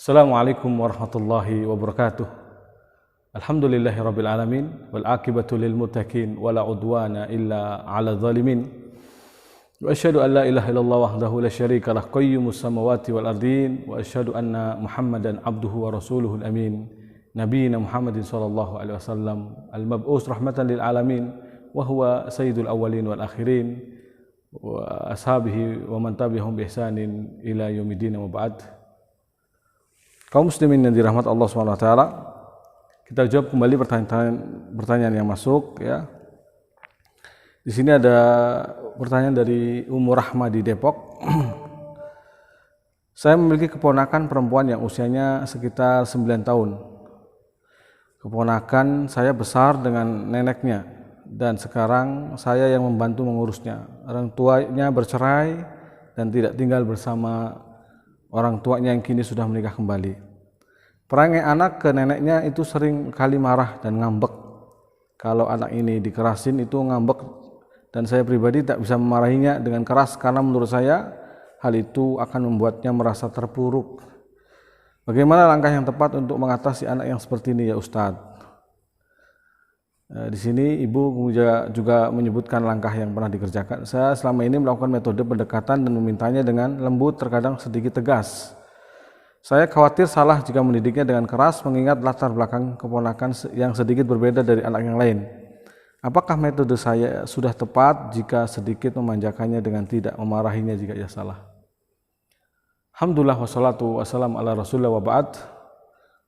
Assalamualaikum warahmatullahi wabarakatuh. Alhamdulillahirabbil alamin wal aqibatu lil muttaqin wala udwana illa 'alal zalimin. Wa asyhadu an la ilaha illallah wahdahu la syarika lah qayyumus samawati wal ardin wa asyhadu anna Muhammadan abduhu wa rasuluhul amin. Nabiyina Muhammadin sallallahu alaihi wasallam al-mab'us rahmatan lil alamin wa huwa sayyidul awwalin wal akhirin wa ashabihi wa man tabi'ahum bi ihsanin ila yaumiddin wa ba'd. Kaum muslimin yang dirahmati Allah SWT, kita jawab kembali pertanyaan yang masuk ya. Di sini ada pertanyaan dari Ummu Rahma di Depok. Saya memiliki keponakan perempuan yang usianya sekitar 9 tahun. Keponakan saya besar dengan neneknya dan sekarang saya yang membantu mengurusnya. Orang tuanya bercerai dan tidak tinggal bersama orang tuanya yang kini sudah menikah kembali. Perangai anak ke neneknya itu sering kali marah dan ngambek. Kalau anak ini dikerasin itu ngambek, dan saya pribadi tak bisa memarahinya dengan keras karena menurut saya hal itu akan membuatnya merasa terpuruk. Bagaimana langkah yang tepat untuk mengatasi anak yang seperti ini ya Ustadz? Di sini ibu juga menyebutkan langkah yang pernah dikerjakan. Saya selama ini melakukan metode pendekatan dan memintanya dengan lembut, terkadang sedikit tegas. Saya khawatir salah jika mendidiknya dengan keras mengingat latar belakang keponakan yang sedikit berbeda dari anak yang lain. Apakah metode saya sudah tepat jika sedikit memanjakannya dengan tidak memarahinya jika ia salah? Alhamdulillah wassalatu wassalamu ala rasulillah wa ba'd.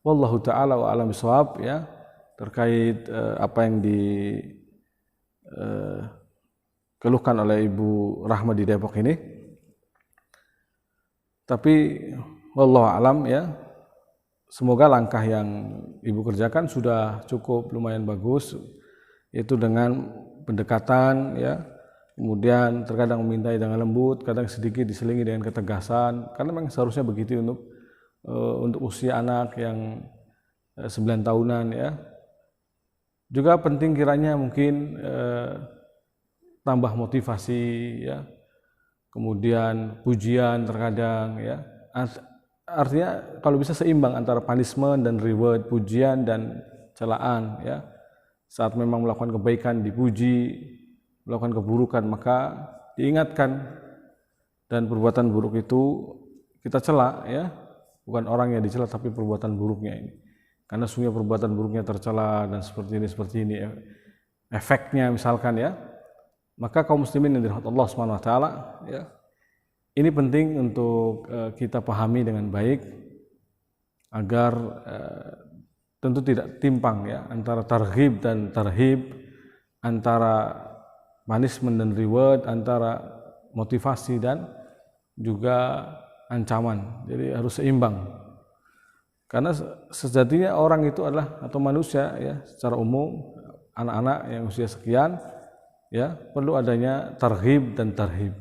Wallahu ta'ala wa alam bisawab ya. Terkait apa yang dikeluhkan oleh Ibu Rahma di Depok ini. Tapi wallahu alam ya, semoga langkah yang ibu kerjakan sudah cukup lumayan bagus, yaitu dengan pendekatan ya, kemudian terkadang memintai dengan lembut, kadang sedikit diselingi dengan ketegasan, karena memang seharusnya begitu untuk usia anak yang 9 tahunan ya. Juga penting kiranya mungkin tambah motivasi ya, kemudian pujian terkadang ya. Artinya kalau bisa seimbang antara punishment dan reward, pujian dan celaan ya. Saat memang melakukan kebaikan dipuji, melakukan keburukan maka diingatkan, dan perbuatan buruk itu kita cela ya, bukan orang yang dicela tapi perbuatan buruknya ini. Karena sungguh perbuatan buruknya tercela dan seperti ini efeknya misalkan ya, maka kaum muslimin yang dirahmati Allah SWT ya, ini penting untuk kita pahami dengan baik agar tentu tidak timpang ya antara targhib dan tarhib, antara punishment dan reward, antara motivasi dan juga ancaman. Jadi harus seimbang. Karena sejatinya orang itu adalah, atau manusia ya secara umum, anak-anak yang usia sekian ya perlu adanya targhib dan tarhib,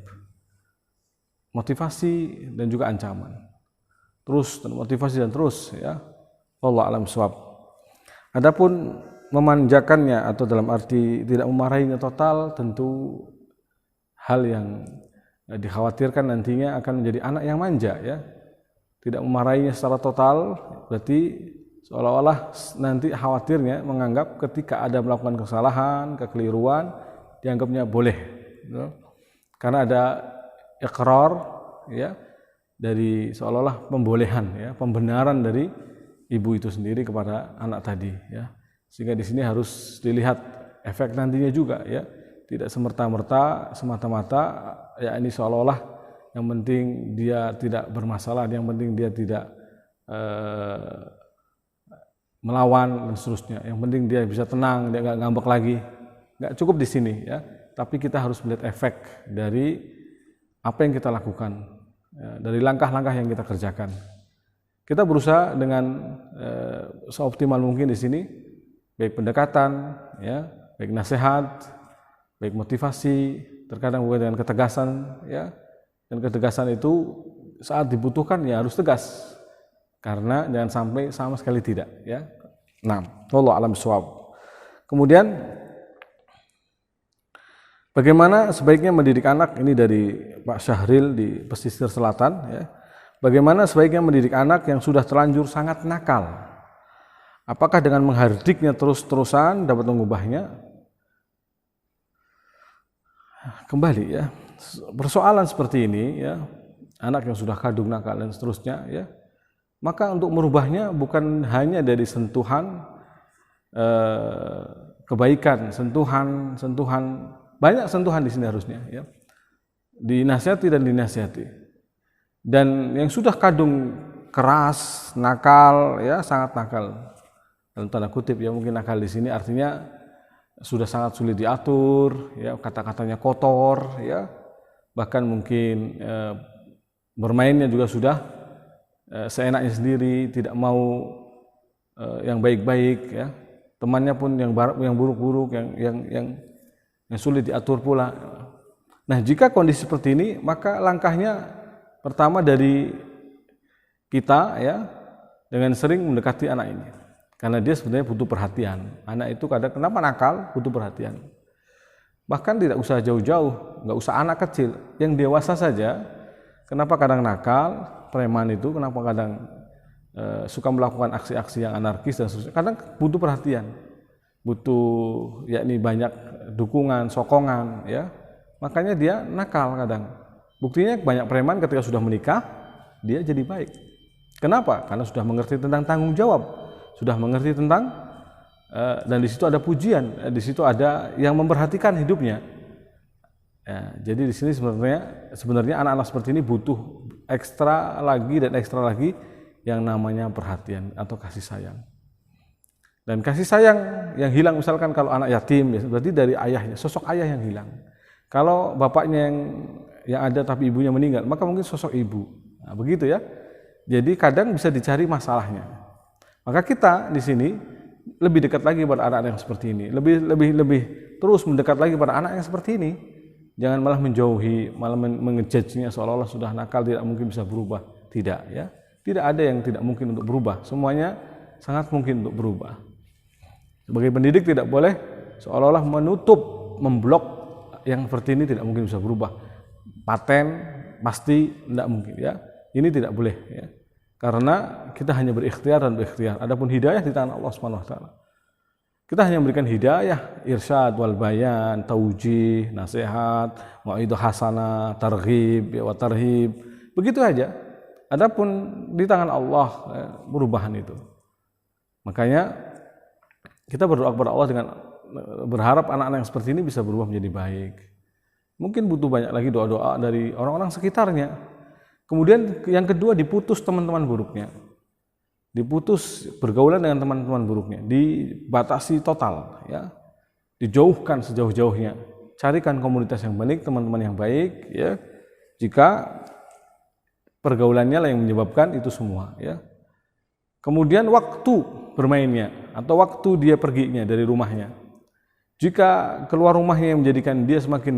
motivasi dan juga ancaman, terus dan motivasi dan terus ya. Wallahu a'lam bishawab. Adapun memanjakannya atau dalam arti tidak memarahinya total, tentu hal yang dikhawatirkan nantinya akan menjadi anak yang manja ya. Tidak memarahinya secara total berarti seolah-olah nanti khawatirnya menganggap ketika ada melakukan kesalahan, kekeliruan dianggapnya boleh gitu. Karena ada iqrar ya, dari seolah-olah pembolehan ya, pembenaran dari ibu itu sendiri kepada anak tadi ya. Sehingga di sini harus dilihat efek nantinya juga ya. Tidak semata-mata ya ini seolah-olah yang penting dia tidak bermasalah, yang penting dia tidak melawan dan seterusnya. Yang penting dia bisa tenang, dia nggak ngambek lagi. Nggak cukup di sini ya. Tapi kita harus melihat efek dari apa yang kita lakukan, ya, dari langkah-langkah yang kita kerjakan. Kita berusaha dengan seoptimal mungkin di sini, baik pendekatan, ya, baik nasihat, baik motivasi, terkadang juga dengan ketegasan, ya. Dan ketegasan itu saat dibutuhkan ya harus tegas, karena jangan sampai sama sekali tidak, ya. Nah, wallahu a'lam bishawab. Kemudian bagaimana sebaiknya mendidik anak? Ini dari Pak Syahril di Pesisir Selatan ya. bagaimana sebaiknya mendidik anak yang sudah terlanjur sangat nakal? Apakah dengan menghardiknya terus-terusan dapat mengubahnya? Kembali ya, persoalan seperti ini ya, anak yang sudah kadung nakal dan seterusnya ya, maka untuk merubahnya bukan hanya dari sentuhan kebaikan, sentuhan, banyak sentuhan di sini harusnya ya, dinasihati dan dinasihati. Dan yang sudah kadung keras, nakal ya, sangat nakal dalam tanda kutip ya, mungkin nakal di sini artinya sudah sangat sulit diatur ya, kata-katanya kotor ya, bahkan mungkin bermainnya juga sudah seenaknya sendiri, tidak mau yang baik-baik ya, temannya pun yang buruk-buruk, yang sulit diatur pula. Nah, jika kondisi seperti ini, maka langkahnya pertama dari kita ya, dengan sering mendekati anak ini, karena dia sebenarnya butuh perhatian. Anak itu kadang kenapa nakal, butuh perhatian. Bahkan tidak usah jauh-jauh, nggak usah anak kecil, yang dewasa saja. Kenapa kadang nakal, preman itu kenapa kadang suka melakukan aksi-aksi yang anarkis dan seterusnya, kadang butuh perhatian, butuh yakni banyak dukungan, sokongan ya, makanya dia nakal kadang. Buktinya banyak preman ketika sudah menikah dia jadi baik. Kenapa? Karena sudah mengerti tentang tanggung jawab, sudah mengerti tentang dan di situ ada pujian, di situ ada yang memperhatikan hidupnya ya. Jadi di sini sebenarnya anak-anak seperti ini butuh ekstra lagi yang namanya perhatian atau kasih sayang. Dan kasih sayang yang hilang misalkan kalau anak yatim ya, berarti dari ayahnya, sosok ayah yang hilang. Kalau bapaknya yang ada tapi ibunya meninggal, maka mungkin sosok ibu. Nah, begitu ya. Jadi kadang bisa dicari masalahnya. Maka kita di sini lebih dekat lagi pada anak-anak yang seperti ini, lebih terus mendekat lagi pada anak yang seperti ini. Jangan malah menjauhi, malah mengejudge-nya seolah-olah sudah nakal tidak mungkin bisa berubah. Tidak ya. Tidak ada yang tidak mungkin untuk berubah. Semuanya sangat mungkin untuk berubah. Sebagai pendidik tidak boleh seolah-olah menutup, memblok yang seperti ini tidak mungkin bisa berubah. Paten pasti tidak mungkin ya. Ini tidak boleh ya. Karena kita hanya berikhtiar dan berikhtiar. Adapun hidayah di tangan Allah Subhanahu wa taala. Kita hanya memberikan hidayah, irsyad wal bayan, taujih, nasihat, mau'idhah hasanah, targhib, wa tarhib. Begitu aja. Adapun di tangan Allah perubahan itu. Makanya kita berdoa kepada Allah dengan berharap anak-anak yang seperti ini bisa berubah menjadi baik. Mungkin butuh banyak lagi doa-doa dari orang-orang sekitarnya. Kemudian yang kedua, diputus teman-teman buruknya. Diputus bergaulan dengan teman-teman buruknya, dibatasi total ya. Dijauhkan sejauh-jauhnya. Carikan komunitas yang baik, teman-teman yang baik ya. Jika pergaulannya lah yang menyebabkan itu semua ya. Kemudian waktu bermainnya atau waktu dia perginya dari rumahnya. Jika keluar rumahnya yang menjadikan dia semakin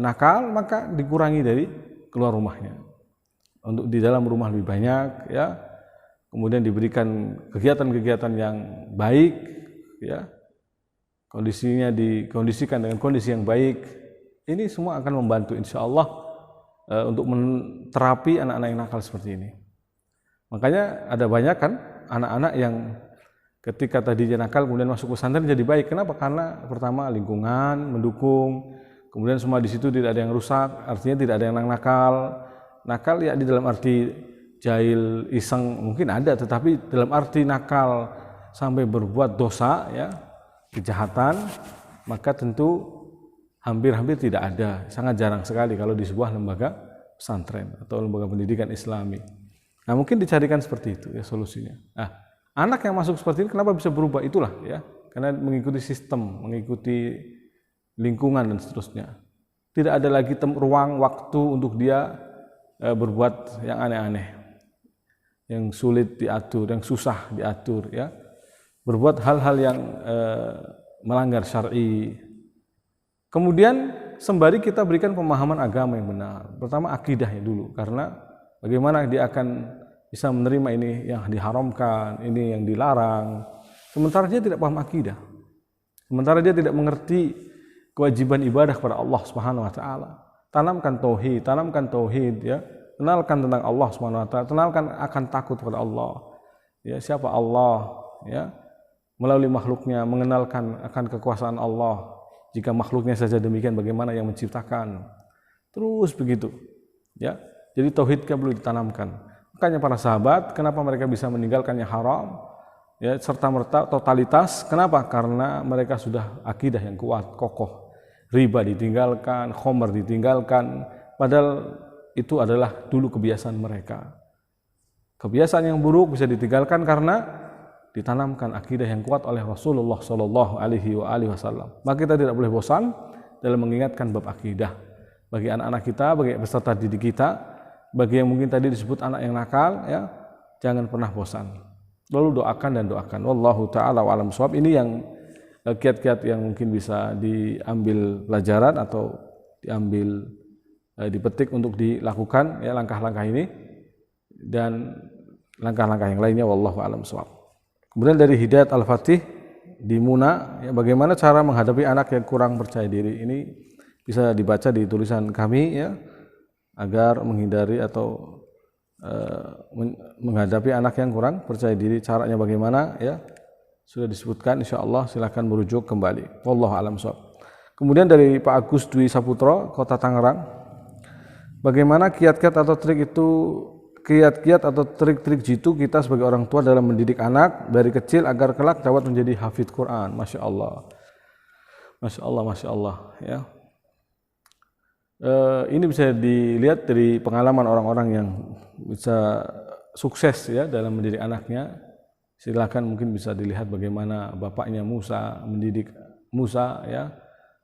nakal, maka dikurangi dari keluar rumahnya. Untuk di dalam rumah lebih banyak ya. Kemudian diberikan kegiatan-kegiatan yang baik ya. Kondisinya dikondisikan dengan kondisi yang baik. Ini semua akan membantu insyaallah untuk menterapi anak-anak yang nakal seperti ini. Makanya ada banyak kan anak-anak yang ketika tadinya nakal kemudian masuk pesantren jadi baik. Kenapa? Karena pertama lingkungan mendukung, kemudian semua di situ tidak ada yang rusak, artinya tidak ada yang nakal. Nakal ya di dalam arti jahil, iseng mungkin ada, tetapi dalam arti nakal sampai berbuat dosa ya, kejahatan, maka tentu hampir-hampir tidak ada, sangat jarang sekali kalau di sebuah lembaga pesantren atau lembaga pendidikan Islami. Nah, mungkin dicarikan seperti itu ya solusinya. Nah, anak yang masuk seperti ini kenapa bisa berubah? Itulah ya, karena mengikuti sistem, mengikuti lingkungan dan seterusnya. Tidak ada lagi ruang waktu untuk dia berbuat yang aneh-aneh, yang sulit diatur, yang susah diatur ya. Berbuat hal-hal yang melanggar syar'i. Kemudian sembari kita berikan pemahaman agama yang benar. Pertama akidahnya dulu, karena bagaimana dia akan bisa menerima ini yang diharamkan, ini yang dilarang. Sementara dia tidak paham akidah. Sementara dia tidak mengerti kewajiban ibadah kepada Allah Subhanahu wa taala. Tanamkan tauhid ya. kenalkan tentang Allah Subhanahu wa taala, kenalkan akan takut kepada Allah. Ya, siapa Allah, ya. Melalui makhluknya, mengenalkan akan kekuasaan Allah. Jika makhluknya saja demikian, bagaimana yang menciptakan? Terus begitu. Ya. Jadi tauhidnya perlu ditanamkan. Makanya para sahabat, kenapa mereka bisa meninggalkan yang haram? Ya, serta merta totalitas. Kenapa? Karena mereka sudah akidah yang kuat, kokoh. Riba ditinggalkan, khamr ditinggalkan, padahal itu adalah dulu kebiasaan mereka. Kebiasaan yang buruk bisa ditinggalkan karena ditanamkan akidah yang kuat oleh Rasulullah Shallallahu Alaihi Wasallam. Maka kita tidak boleh bosan dalam mengingatkan bab akidah bagi anak-anak kita, bagi peserta didik kita, bagi yang mungkin tadi disebut anak yang nakal, ya jangan pernah bosan. Lalu doakan dan doakan. Wallahu taala alam shawab. Ini yang kiat-kiat yang mungkin bisa diambil pelajaran atau diambil dipetik untuk dilakukan ya langkah-langkah ini dan langkah-langkah yang lainnya wallahu a'lam shawab. Kemudian dari Hidayat Al-Fatih di Muna, ya, bagaimana cara menghadapi anak yang kurang percaya diri. Ini bisa dibaca di tulisan kami ya agar menghindari atau menghadapi anak yang kurang percaya diri. Caranya bagaimana ya? Sudah disebutkan, insyaallah silakan merujuk kembali. Wallahu a'lam shawab. Kemudian dari Pak Agus Dwi Saputro, Kota Tangerang, bagaimana kiat-kiat atau trik jitu kita sebagai orang tua dalam mendidik anak dari kecil agar kelak dapat menjadi hafidz Quran. Masya Allah, masya Allah, masya Allah. Ya, ini bisa dilihat dari pengalaman orang-orang yang bisa sukses ya dalam mendidik anaknya. Silakan mungkin bisa dilihat bagaimana bapaknya Musa mendidik Musa ya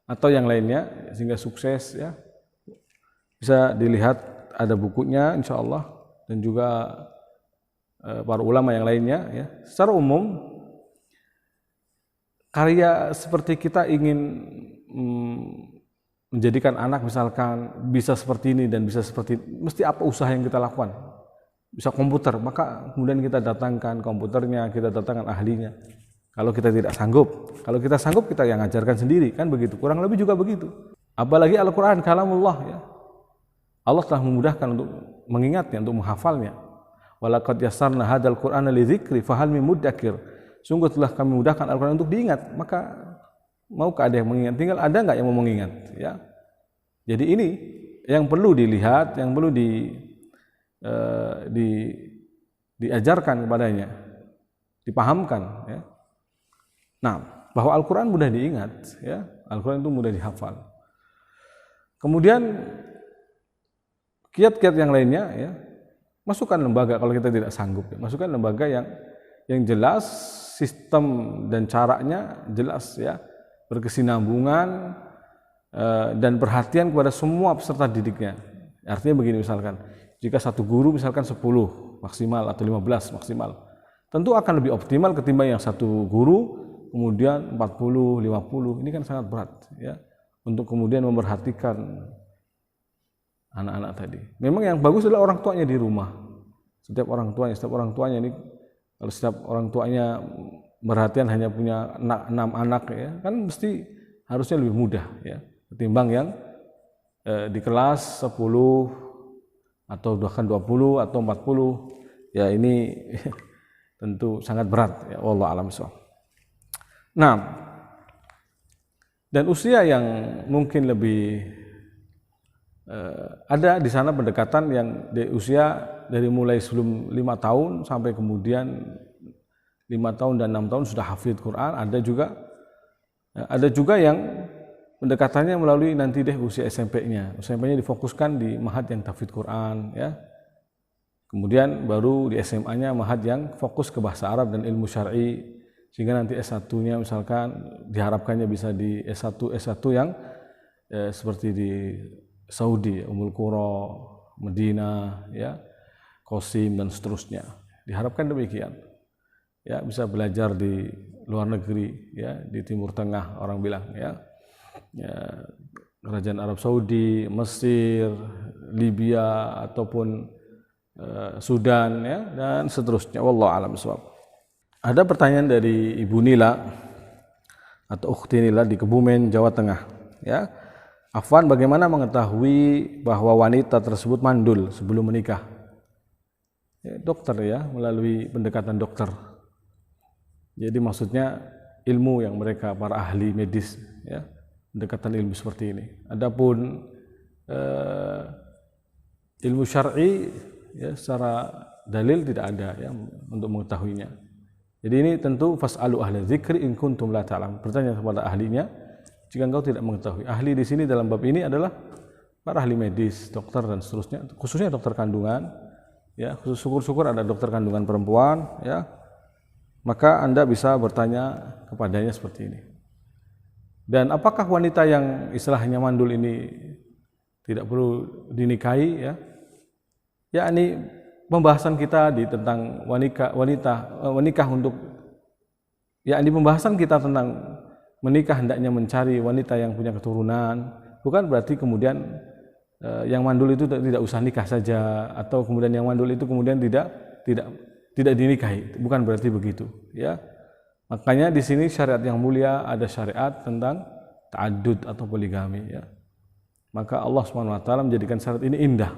atau yang lainnya sehingga sukses ya. Bisa dilihat ada bukunya insyaallah dan juga para ulama yang lainnya ya. Secara umum karya seperti kita ingin menjadikan anak misalkan bisa seperti ini dan bisa seperti ini, mesti apa usaha yang kita lakukan? Bisa komputer, maka kemudian kita datangkan komputernya, kita datangkan ahlinya. Kalau kita tidak sanggup, kalau kita sanggup kita yang ajarkan sendiri, kan begitu. Kurang lebih juga begitu. Apalagi Al-Quran, kalamullah ya. Allah telah memudahkan untuk mengingatnya, untuk menghafalnya. Walaqad yassarna hadzal Qur'ana lidzikri fahal min muddakir. Sungguh telah kami mudahkan Al-Quran untuk diingat, maka maukah ada yang mengingat? Tinggal ada enggak yang mau mengingat, ya. Jadi ini yang perlu dilihat, yang perlu diajarkan kepadanya, dipahamkan ya. Nah, bahwa Al-Quran mudah diingat ya, Al-Quran itu mudah dihafal. Kemudian kiat-kiat yang lainnya ya, masukkan lembaga kalau kita tidak sanggup ya. Masukkan lembaga yang jelas, sistem dan caranya jelas ya, berkesinambungan dan perhatian kepada semua peserta didiknya. Artinya begini misalkan, jika satu guru misalkan 10 maksimal atau 15 maksimal, tentu akan lebih optimal ketimbang yang satu guru kemudian 40, 50. Ini kan sangat berat ya untuk kemudian memperhatikan anak-anak tadi. Memang yang bagus adalah orang tuanya di rumah. Setiap orang tuanya ini, kalau setiap orang tuanya perhatian hanya punya 6 anak ya, kan mesti harusnya lebih mudah ya ketimbang yang di kelas 10 atau bahkan 20 atau 40, ya ini tentu sangat berat ya, wallahu a'lam bishawab. Nah, dan usia yang mungkin lebih ada di sana pendekatan yang di usia dari mulai sebelum 5 tahun sampai kemudian 5 tahun dan 6 tahun sudah hafidz Quran. Ada juga yang pendekatannya melalui nanti usia SMP-nya. SMP-nya difokuskan di mahad yang tahfidz Quran ya. Kemudian baru di SMA-nya mahad yang fokus ke bahasa Arab dan ilmu syar'i, sehingga nanti S1-nya misalkan diharapkannya bisa di S1 yang seperti di Saudi, Ummul Qura, Madinah ya, Qasim dan seterusnya. Diharapkan demikian. Ya, bisa belajar di luar negeri ya, di Timur Tengah orang bilang ya. Ya, kerajaan Arab Saudi, Mesir, Libya ataupun Sudan ya dan seterusnya. Wallahu a'lam bishawab. Ada pertanyaan dari Ibu Nila atau Ukhti Nila di Kebumen, Jawa Tengah ya. Afwan, bagaimana mengetahui bahwa wanita tersebut mandul sebelum menikah? Dokter ya, melalui pendekatan dokter. Jadi maksudnya ilmu yang mereka para ahli medis ya, pendekatan ilmu seperti ini. Adapun ilmu syar'i ya secara dalil tidak ada ya untuk mengetahuinya. Jadi ini tentu fas'alu ahla dzikri in kuntum la ta'lam. Bertanya kepada ahlinya jika engkau tidak mengetahui. Ahli di sini dalam bab ini adalah para ahli medis, dokter dan seterusnya, khususnya dokter kandungan. Ya, syukur-syukur ada dokter kandungan perempuan, ya. Maka Anda bisa bertanya kepadanya seperti ini. Dan apakah wanita yang istilahnya mandul ini tidak perlu dinikahi ya? Ya, ini pembahasan kita tentang menikah untuk ya, ini pembahasan kita tentang menikah hendaknya mencari wanita yang punya keturunan, bukan berarti kemudian yang mandul itu tidak usah nikah saja, atau kemudian yang mandul itu kemudian tidak dinikahi, bukan berarti begitu ya. Makanya di sini syariat yang mulia ada syariat tentang ta'addud atau poligami ya. Maka Allah Subhanahu wa taala menjadikan syariat ini indah.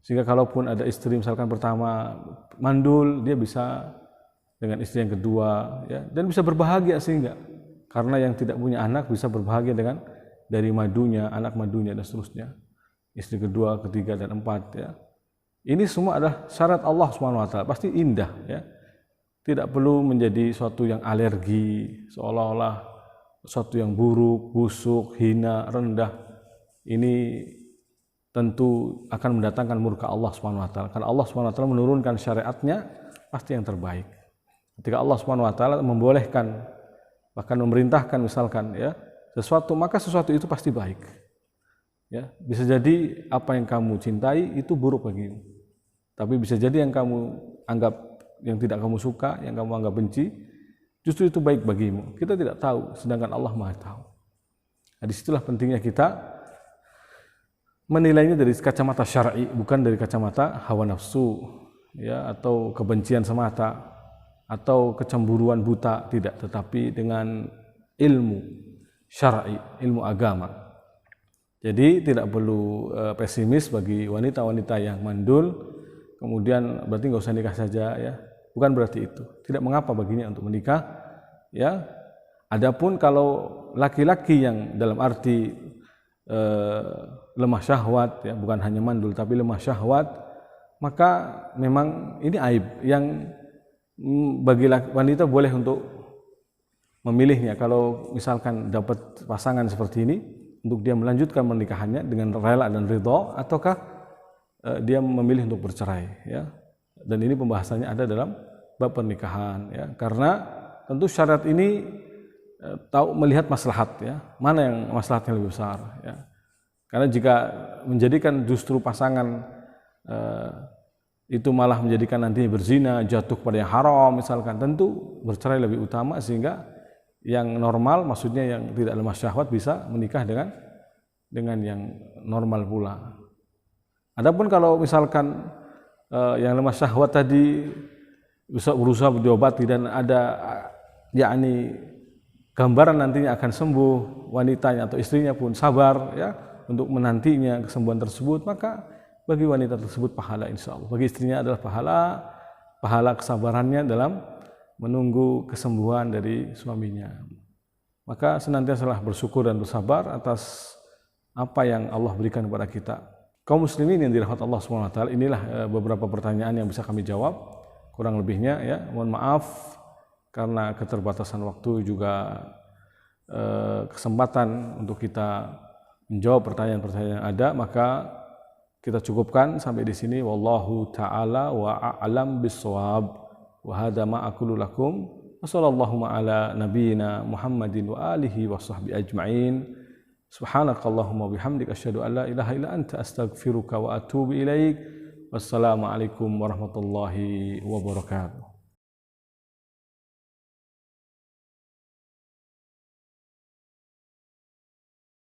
Sehingga kalaupun ada istri misalkan pertama mandul, dia bisa dengan istri yang kedua ya, dan bisa berbahagia sehingga karena yang tidak punya anak bisa berbahagia dengan dari madunya, anak madunya dan seterusnya. Istri kedua, ketiga dan empat ya. Ini semua adalah syarat Allah Subhanahu wa taala, pasti indah ya. Tidak perlu menjadi suatu yang alergi, seolah-olah suatu yang buruk, busuk, hina, rendah. Ini tentu akan mendatangkan murka Allah Subhanahu wa taala. Karena Allah Subhanahu wa taala menurunkan syariatnya pasti yang terbaik. Ketika Allah Subhanahu wa taala membolehkan bahkan memerintahkan misalkan ya sesuatu, maka sesuatu itu pasti baik. Ya, bisa jadi apa yang kamu cintai itu buruk bagimu. Tapi bisa jadi yang kamu anggap yang tidak kamu suka, yang kamu anggap benci, justru itu baik bagimu. Kita tidak tahu, sedangkan Allah Maha tahu. Nah, disitulah pentingnya kita menilainya dari kacamata syar'i, bukan dari kacamata hawa nafsu, ya, atau kebencian semata, atau kecemburuan buta, tidak, tetapi dengan ilmu syar'i, ilmu agama. Jadi tidak perlu pesimis bagi wanita-wanita yang mandul, kemudian berarti nggak usah nikah saja ya. Bukan berarti itu. Tidak mengapa baginya untuk menikah ya. Adapun kalau laki-laki yang dalam arti lemah syahwat ya, bukan hanya mandul tapi lemah syahwat, maka memang ini aib yang bagi wanita boleh untuk memilihnya. Kalau misalkan dapat pasangan seperti ini, untuk dia melanjutkan pernikahannya dengan rela dan ridha, ataukah dia memilih untuk bercerai ya. Dan ini pembahasannya ada dalam bab pernikahan ya. Karena tentu syariat ini tahu melihat maslahat ya. Mana yang maslahatnya lebih besar ya. Karena jika menjadikan justru pasangan itu malah menjadikan nantinya berzina, jatuh pada yang haram misalkan, tentu bercerai lebih utama, sehingga yang normal, maksudnya yang tidak lemah syahwat, bisa menikah dengan yang normal pula. Adapun kalau misalkan yang lemah syahwat tadi bisa berusaha diobati dan ada yakni gambaran nantinya akan sembuh, wanitanya atau istrinya pun sabar ya untuk menantinya kesembuhan tersebut, maka bagi wanita tersebut pahala insyaallah. Bagi istrinya adalah pahala kesabarannya dalam menunggu kesembuhan dari suaminya. Maka senantiasalah bersyukur dan bersabar atas apa yang Allah berikan kepada kita. Kaum muslimin yang dirahmati Allah Subhanahu wa taala, inilah beberapa pertanyaan yang bisa kami jawab. Kurang lebihnya ya, mohon maaf karena keterbatasan waktu, juga kesempatan untuk kita menjawab pertanyaan-pertanyaan yang ada, maka kita cukupkan sampai di sini. Wallahu taala wa a'lam bis-shawab. Wa hadza ma aqulu lakum wa sallallahu ala nabiyyina Muhammadin wa alihi wa sahbihi ajma'in. Subhanakallahumma bihamdika asyhadu an la ilaha illa anta astaghfiruka wa atubu ilaik. Wassalamu alaikum warahmatullahi wabarakatuh.